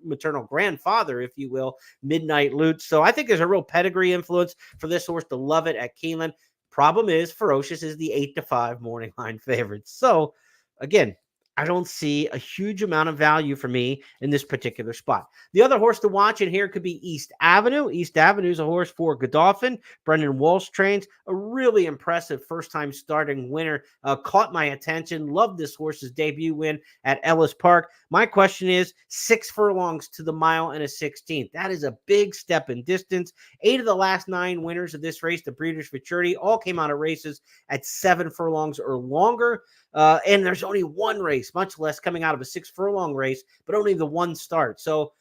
maternal grandfather, if you will, Midnight Loot. So I think there's a real pedigree influence for this horse to love it at Keeneland. Problem is, Ferocious is the 8-5 morning line favorite. So again, I don't see a huge amount of value for me in this particular spot. The other horse to watch in here could be East Avenue. East Avenue is a horse for Godolphin. Brendan Walsh trains. A really impressive first-time starting winner. Caught my attention. Loved this horse's debut win at Ellis Park. My question is 6 furlongs to the mile and a 16th. That is a big step in distance. 8 of the last 9 winners of this race, the Breeders' Futurity, all came out of races at 7 furlongs or longer. And there's only one race, much less coming out of a 6 furlong race, but only the one start. So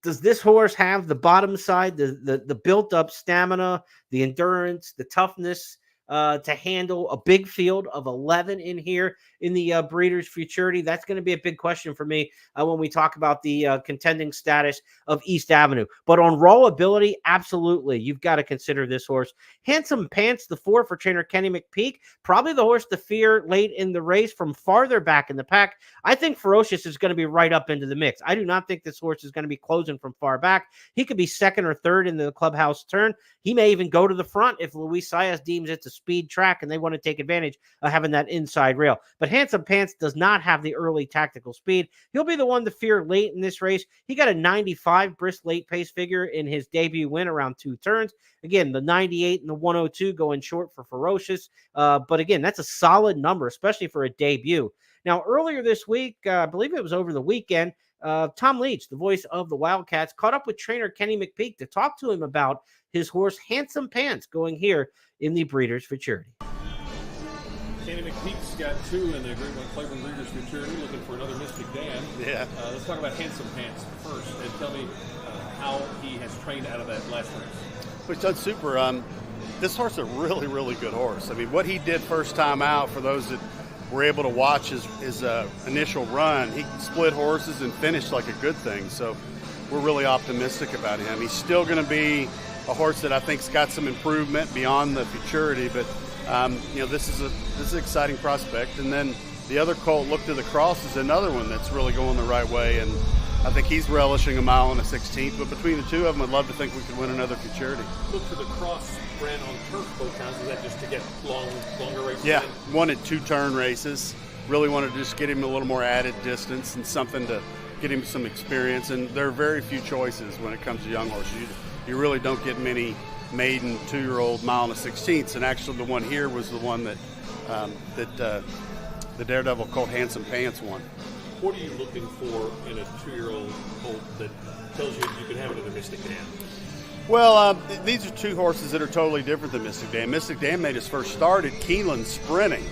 does this horse have the bottom side, the built-up stamina, the endurance, the toughness to handle a big field of 11 in here in the Breeders' Futurity? That's going to be a big question for me when we talk about the contending status of East Avenue. But on raw ability, absolutely, you've got to consider this horse. Handsome Pants, the 4 for trainer Kenny McPeak, probably the horse to fear late in the race from farther back in the pack. I think Ferocious is going to be right up into the mix. I do not think this horse is going to be closing from far back. He could be second or third in the clubhouse turn. He may even go to the front if Luis Saez deems it's a speed track and they want to take advantage of having that inside rail. But Handsome Pants does not have the early tactical speed. He'll be the one to fear late in this race. He got a 95 brisk late pace figure in his debut win around 2 turns. Again, the 98 and the 102 going short for Ferocious. But again, that's a solid number, especially for a debut. Now, earlier this week, I believe it was over the weekend, Tom Leach, the voice of the Wildcats, caught up with trainer Kenny McPeak to talk to him about his horse Handsome Pants going here in the Breeders' Futurity. Kenny McPeak's got 2 in the Green One Cleveland Breeders' Futurity, looking for another Mystic Dan. Yeah. Let's talk about Handsome Pants first, and tell me how he has trained out of that last race. Well, he's done super. This horse is a really, really good horse. I mean, what he did first time out, for those that were able to watch his initial run, he split horses and finished like a good thing. So we're really optimistic about him. He's still going to be a horse that I think's got some improvement beyond the Futurity, but this is an exciting prospect. And then the other colt, Look to the Cross, is another one that's really going the right way, and I think he's relishing a mile and a 16th. But between the two of them, I'd love to think we could win another Futurity. Look to the Cross ran on turf both times. Is that just to get longer races? Yeah, wanted 2-turn races. Really wanted to just get him a little more added distance and something to get him some experience. And there are very few choices when it comes to young horses. You really don't get many maiden 2-year-old mile and a 16th. And actually, the one here was the one that the Daredevil colt Handsome Pants won. What are you looking for in a 2-year-old colt that tells you you can have it in a Mystic Dan? Well, these are 2 horses that are totally different than Mystic Dan. Mystic Dan made his first start at Keeneland sprinting,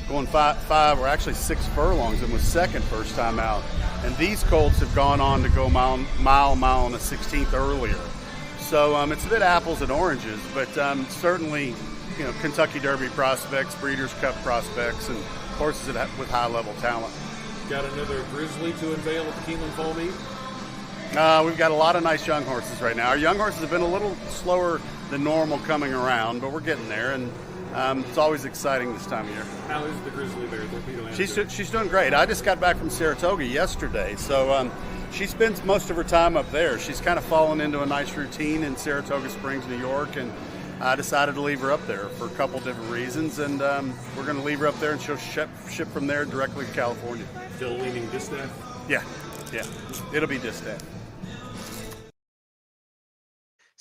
going 5 or actually 6 furlongs, and was second first time out. And these colts have gone on to go mile and a 16th earlier. So it's a bit apples and oranges, but certainly, Kentucky Derby prospects, Breeders' Cup prospects, and horses with high-level talent. Got another Grizzly to unveil at the Keeneland Fall Meet? We've got a lot of nice young horses right now. Our young horses have been a little slower than normal coming around, but we're getting there, and it's always exciting this time of year. How is the Grizzly there? She's doing great. I just got back from Saratoga yesterday, so she spends most of her time up there. She's kind of fallen into a nice routine in Saratoga Springs, New York, and I decided to leave her up there for a couple different reasons, and we're going to leave her up there, and she'll ship from there directly to California. Still leaning distaff? Yeah, it'll be distaff.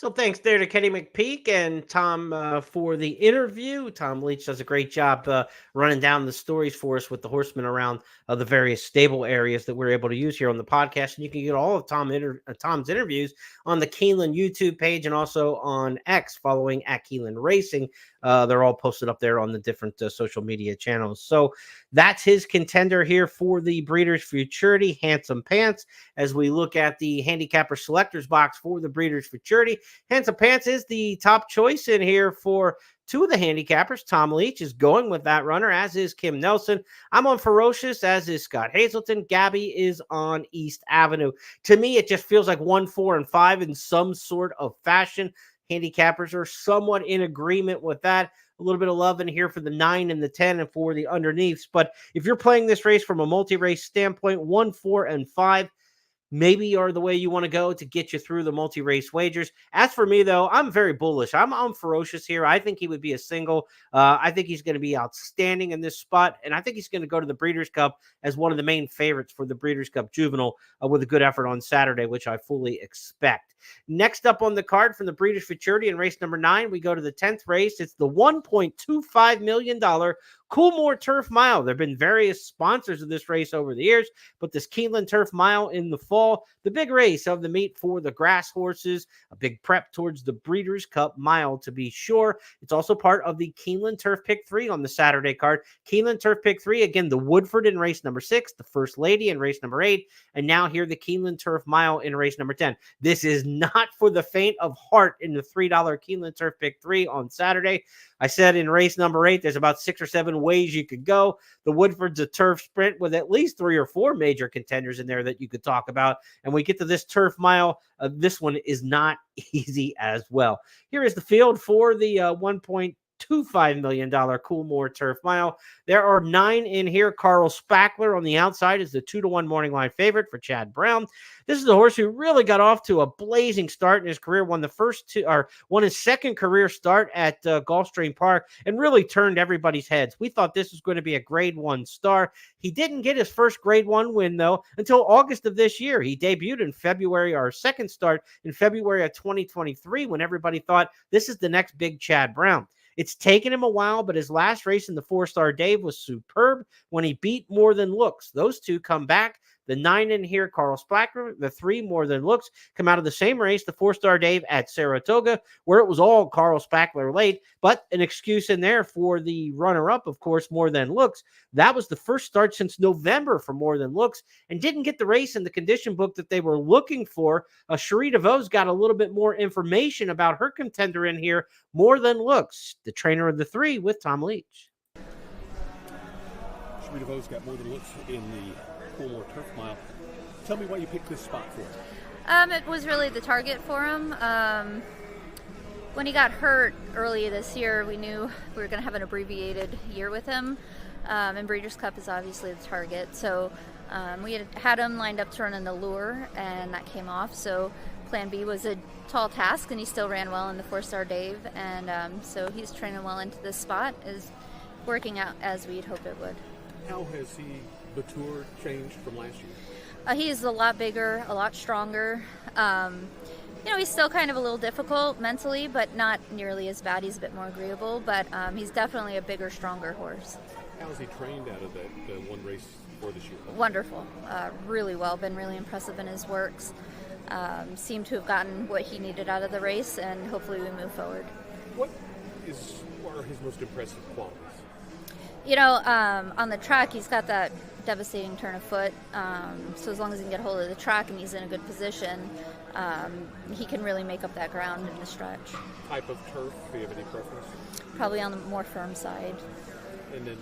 So thanks there to Kenny McPeak and Tom for the interview. Tom Leach does a great job running down the stories for us with the horsemen around the various stable areas that we're able to use here on the podcast. And you can get all of Tom's interviews on the Keeneland YouTube page and also on X following at Keeneland Racing. They're all posted up there on the different social media channels. So that's his contender here for the Breeders' Futurity, Handsome Pants. As we look at the handicapper selectors box for the Breeders' Futurity, Handsome Pants is the top choice in here for two of the handicappers. Tom Leach is going with that runner, as is Kim Nelson. I'm on Ferocious, as is Scott Hazelton. Gabby is on East Avenue. To me, it just feels like 1, 4, and 5 in some sort of fashion. Handicappers are somewhat in agreement with that. A little bit of love in here for the 9 and the 10 and for the underneaths. But if you're playing this race from a multi-race standpoint, 1, 4, and 5 maybe are the way you want to go to get you through the multi-race wagers. As for me, though, I'm very bullish. I'm on Ferocious here. I think he would be a single. I think he's going to be outstanding in this spot, and I think he's going to go to the Breeders' Cup as one of the main favorites for the Breeders' Cup Juvenile with a good effort on Saturday, which I fully expect. Next up on the card from the Breeders' Futurity in race number 9, we go to the 10th race. It's the $1.25 million Coolmore Turf Mile. There have been various sponsors of this race over the years, but this Keeneland Turf Mile in the fall, the big race of the meet for the grass horses, a big prep towards the Breeders' Cup Mile to be sure. It's also part of the Keeneland Turf Pick 3 on the Saturday card. Keeneland Turf Pick 3, again, the Woodford in race number 6, the First Lady in race number 8, and now here the Keeneland Turf Mile in race number 10. This is not for the faint of heart in the $3 Keeneland Turf Pick 3 on Saturday. I said in race number 8, there's about 6 or 7 ways you could go. The Woodford's a turf sprint with at least 3 or 4 major contenders in there that you could talk about. And we get to this turf mile. This one is not easy as well. Here is the field for the $1.25 million Coolmore Turf Mile. There are 9 in here. Carl Spackler on the outside is the 2-1 morning line favorite for Chad Brown. This is a horse who really got off to a blazing start in his career, won his second career start at Gulfstream Park, and really turned everybody's heads. We thought this was going to be a grade 1 star. He didn't get his first grade 1 win, though, until August of this year. He debuted in February, our second start in February of 2023, when everybody thought this is the next big Chad Brown. It's taken him a while, but his last race in the 4-star Dave was superb when he beat More Than Looks. Those two come back. The 9 in here, Carl Splacker. The 3, More Than Looks, come out of the same race, the 4-star Dave at Saratoga, where it was all Carl Spackler late, but an excuse in there for the runner-up, of course, More Than Looks. That was the first start since November for More Than Looks and didn't get the race in the condition book that they were looking for. Cherie DeVos got a little bit more information about her contender in here, More Than Looks, the trainer of the 3 with Tom Leach. Cherie DeVos got More Than Looks in the Coolmore Turf Mile. Tell me why you picked this spot for him. It was really the target for him. When he got hurt early this year, we knew we were going to have an abbreviated year with him. And Breeders' Cup is obviously the target. So we had him lined up to run in the Lure, and that came off. So Plan B was a tall task, and he still ran well in the 4-star Dave. And so he's training well into this spot, is working out as we'd hope it would. How has he Batour changed from last year? He's a lot bigger, a lot stronger. He's still kind of a little difficult mentally, but not nearly as bad. He's a bit more agreeable, but he's definitely a bigger, stronger horse. How has he trained out of that one race for this year? Wonderful. Really well. Been really impressive in his works. Seemed to have gotten what he needed out of the race, and hopefully we move forward. What are his most impressive qualities? On the track, he's got that devastating turn of foot. So as long as he can get hold of the track and he's in a good position, he can really make up that ground in the stretch. Type of turf, do you have any preference? Probably on the more firm side. And then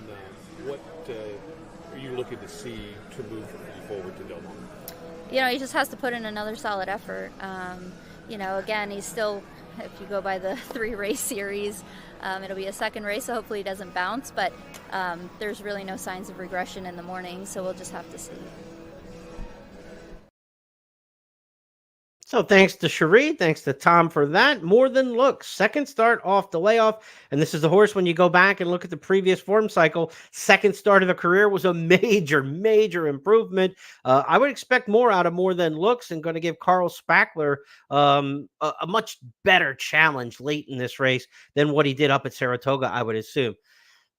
what are you looking to see to move forward to Del Mar? He just has to put in another solid effort. Again, he's still, if you go by the 3-race series, it'll be a second race, so hopefully he doesn't bounce, but there's really no signs of regression in the morning, so we'll just have to see. So thanks to Cherie, thanks to Tom for that. More Than Looks, second start off the layoff. And this is the horse, when you go back and look at the previous form cycle, second start of the career was a major, major improvement. I would expect more out of More Than Looks, and going to give Carl Spackler a much better challenge late in this race than what he did up at Saratoga, I would assume.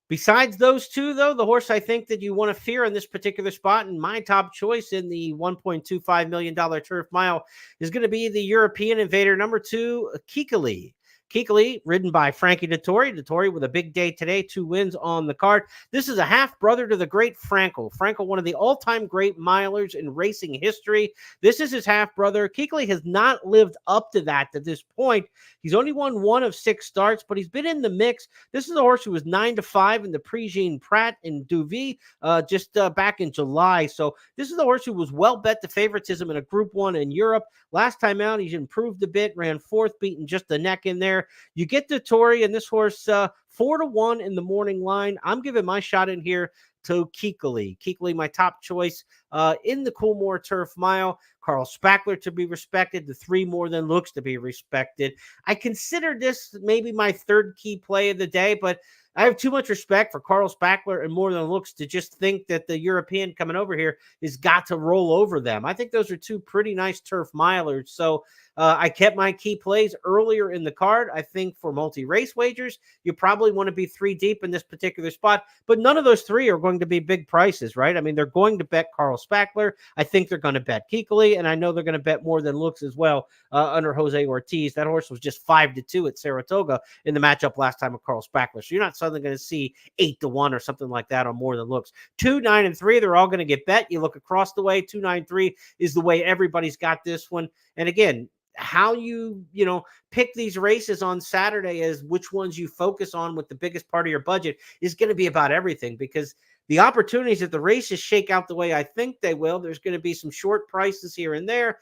Besides those two, though, the horse I think that you want to fear in this particular spot, and my top choice in the $1.25 million turf mile, is going to be the European Invader, number 2, Kikali. Kikali, ridden by Frankie Dettori. Dettori with a big day today, 2 wins on the card. This is a half-brother to the great Frankel. Frankel, one of the all-time great milers in racing history. This is his half-brother. Kikali has not lived up to that to this point. He's only won 1 of 6 starts, but he's been in the mix. This is a horse who was 9-5 in the Prix Pratt in Deauville just back in July. So this is a horse who was well bet to favoritism in a Group 1 in Europe. Last time out, he's improved a bit, ran 4th, beating just the neck in there. You get to Tory and this horse 4-1 in the morning line. I'm giving my shot in here to Kikali. Kikali, my top choice in the Coolmore Turf Mile. Carl Spackler to be respected. The 3 More Than Looks to be respected. I consider this maybe my third key play of the day, but I have too much respect for Carl Spackler and More Than Looks to just think that the European coming over here has got to roll over them. I think those are 2 pretty nice turf milers. So I kept my key plays earlier in the card. I think for multi-race wagers, you probably want to be 3 deep in this particular spot, but none of those 3 are going to be big prices, right? I mean, they're going to bet Carl Spackler. I think they're going to bet Kikali, and I know they're going to bet More Than Looks as well under Jose Ortiz. That horse was just 5-2 at Saratoga in the matchup last time with Carl Spackler. So you're not suddenly going to see 8-1 or something like that on More Than Looks. 2, 9, and 3, they're all going to get bet. You look across the way, 2, 9, 3 is the way everybody's got this one. And again, how you pick these races on Saturday as which ones you focus on with the biggest part of your budget is going to be about everything, because the opportunities that the races shake out the way I think they will, there's going to be some short prices here and there.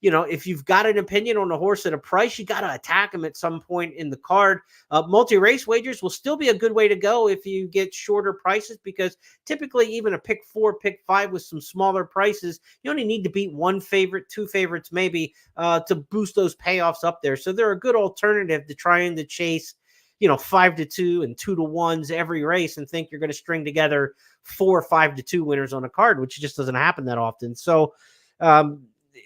If you've got an opinion on a horse at a price, you got to attack him at some point in the card. Multi-race wagers will still be a good way to go if you get shorter prices, because typically even a pick 4, pick 5 with some smaller prices, you only need to beat 1 favorite, 2 favorites maybe to boost those payoffs up there. So they're a good alternative to trying to chase 5-2 and 2-1s every race and think you're going to string together 4 5-2 winners on a card, which just doesn't happen that often. So,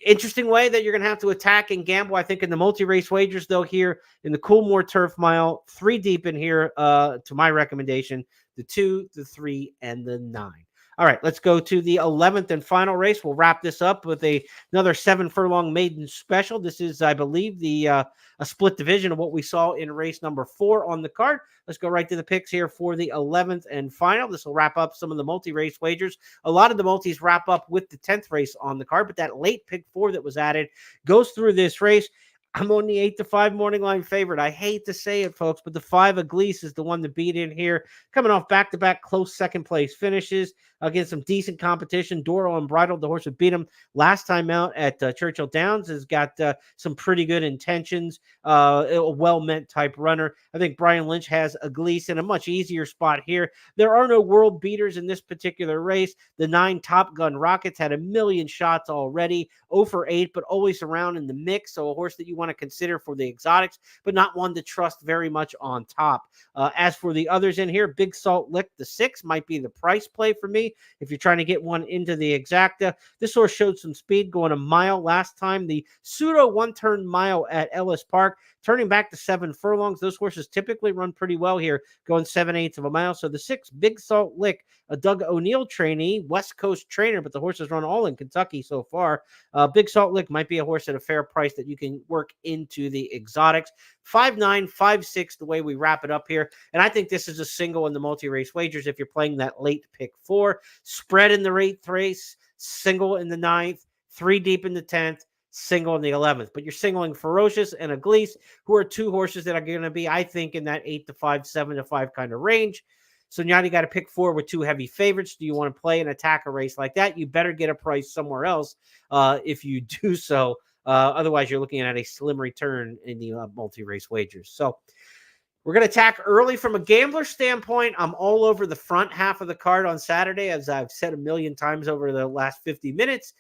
interesting way that you're going to have to attack and gamble. I think in the multi-race wagers, though, here in the Coolmore Turf Mile, 3 deep in here to my recommendation, the 2, the 3, and the 9. All right, let's go to the 11th and final race. We'll wrap this up with another 7 furlong maiden special. This is, I believe, a split division of what we saw in race number 4 on the card. Let's go right to the picks here for the 11th and final. This will wrap up some of the multi-race wagers. A lot of the multis wrap up with the 10th race on the card, but that late pick 4 that was added goes through this race. I'm on the 8-5 morning line favorite. I hate to say it, folks, but the 5 Aglise is the one to beat in here. Coming off back-to-back close second-place finishes against some decent competition. Doro Unbridled, the horse who beat him last time out at Churchill Downs, has got some pretty good intentions, a well-meant type runner. I think Brian Lynch has Aglise in a much easier spot here. There are no world beaters in this particular race. The 9 Top Gun Rockets had a million shots already, 0 for 8, but always around in the mix. So a horse that you want to consider for the exotics, but not one to trust very much on top. As for the others in here, Big Salt Lick, the 6, might be the price play for me if you're trying to get one into the exacta. This horse showed some speed going a mile last time. The pseudo one-turn mile at Ellis Park, turning back to 7 furlongs. Those horses typically run pretty well here, going 7/8 of a mile. So the 6, Big Salt Lick, a Doug O'Neill trainee, West Coast trainer, but the horses run all in Kentucky so far. Big Salt Lick might be a horse at a fair price that you can work into the exotics. 5-9, 5-6, the way we wrap it up here. And I think this is a single in the multi-race wagers if you're playing that late pick 4. Spread in the 8th race, single in the 9th, 3 deep in the 10th, single in the 11th. But you're singling Ferocious and Aglise, who are 2 horses that are going to be, I think, in that 8-5, 7-5 kind of range. So now you got to pick 4 with 2 heavy favorites. Do you want to play and attack a race like that? You better get a price somewhere else if you do so. Otherwise, you're looking at a slim return in the multi-race wagers. So we're going to attack early from a gambler standpoint. I'm all over the front half of the card on Saturday, as I've said a million times over the last 50 minutes.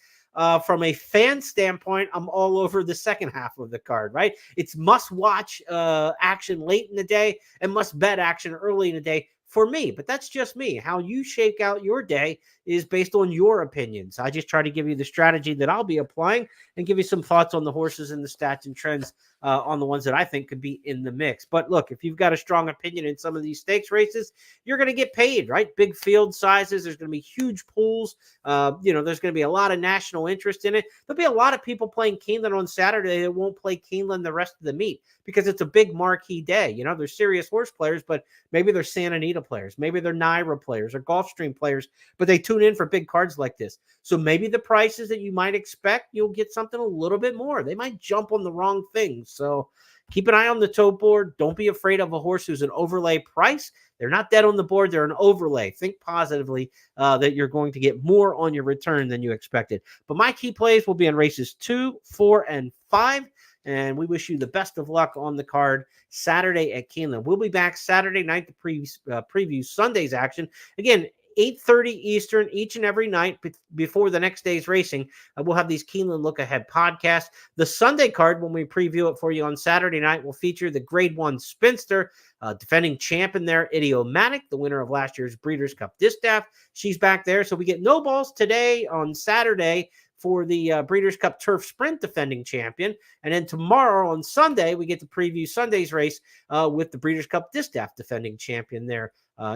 from a fan standpoint, I'm all over the second half of the card, right? It's must-watch action late in the day and must-bet action early in the day for me, but that's just me. How you shake out your day is based on your opinions. I just try to give you the strategy that I'll be applying and give you some thoughts on the horses and the stats and trends on the ones that I think could be in the mix. But look, if you've got a strong opinion in some of these stakes races, you're going to get paid, right? Big field sizes. There's going to be huge pools. There's going to be a lot of national interest in it. There'll be a lot of people playing Keeneland on Saturday that won't play Keeneland the rest of the meet because it's a big marquee day. They're serious horse players, but maybe they're Santa Anita players. Maybe they're Naira players or Gulfstream players, but they tune in for big cards like this. So maybe the prices that you might expect, you'll get something a little bit more. They might jump on the wrong things. So keep an eye on the tote board. Don't be afraid of a horse who's an overlay price. They're not dead on the board. They're an overlay. Think positively that you're going to get more on your return than you expected. But my key plays will be in races 2, 4, and 5. And we wish you the best of luck on the card Saturday at Keeneland. We'll be back Saturday night to preview Sunday's action. Again, 8:30 Eastern each and every night before the next day's racing. We'll have these Keeneland Look Ahead podcasts. The Sunday card, when we preview it for you on Saturday night, will feature the Grade 1 Spinster, defending champion there, Idiomatic, the winner of last year's Breeders' Cup Distaff. She's back there. So we get no balls today on Saturday for the Breeders' Cup Turf Sprint defending champion. And then tomorrow on Sunday, we get to preview Sunday's race with the Breeders' Cup Distaff defending champion there,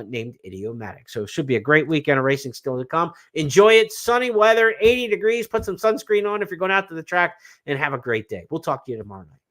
named Idiomatic. So it should be a great weekend of racing still to come. Enjoy it. Sunny weather, 80 degrees. Put some sunscreen on if you're going out to the track, and have a great day. We'll talk to you tomorrow night.